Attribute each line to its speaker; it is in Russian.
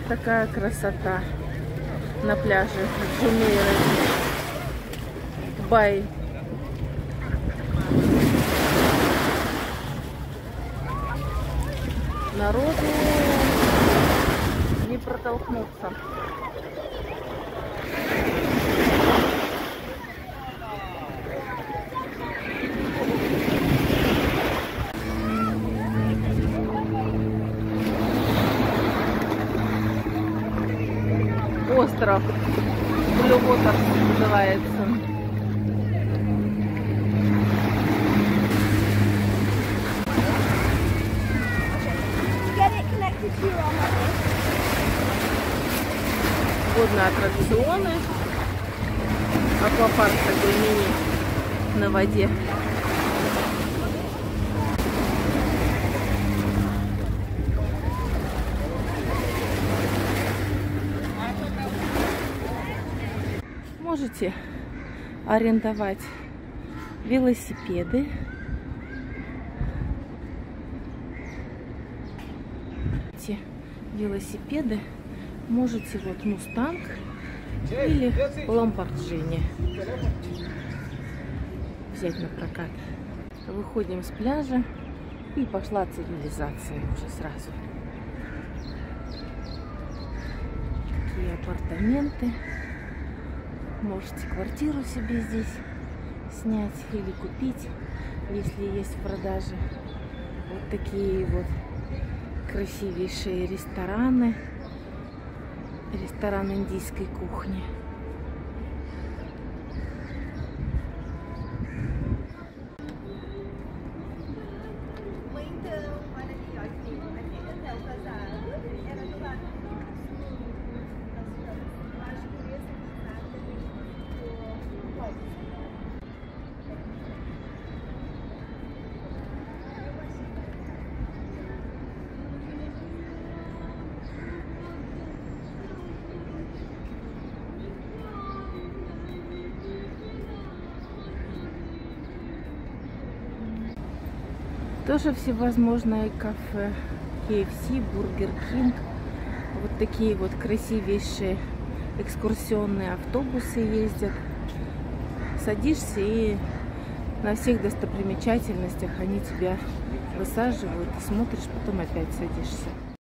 Speaker 1: такая красота на пляже Джумейры, Бай. Народу не протолкнуться. Остров Blue Water называется. Водные аттракционы, аквапарк такой мини на воде. Можете арендовать велосипеды. Эти велосипеды можете вот Мустанг или Ламборджини взять на прокат. Выходим с пляжа и пошла цивилизация уже сразу. Такие апартаменты. Можете квартиру себе здесь снять или купить, если есть в продаже. Вот такие вот красивейшие рестораны. Ресторан индийской кухни. Тоже всевозможные кафе, KFC, Бургер Кинг. Вот такие вот красивейшие экскурсионные автобусы ездят. Садишься и на всех достопримечательностях они тебя высаживают. Смотришь, потом опять садишься.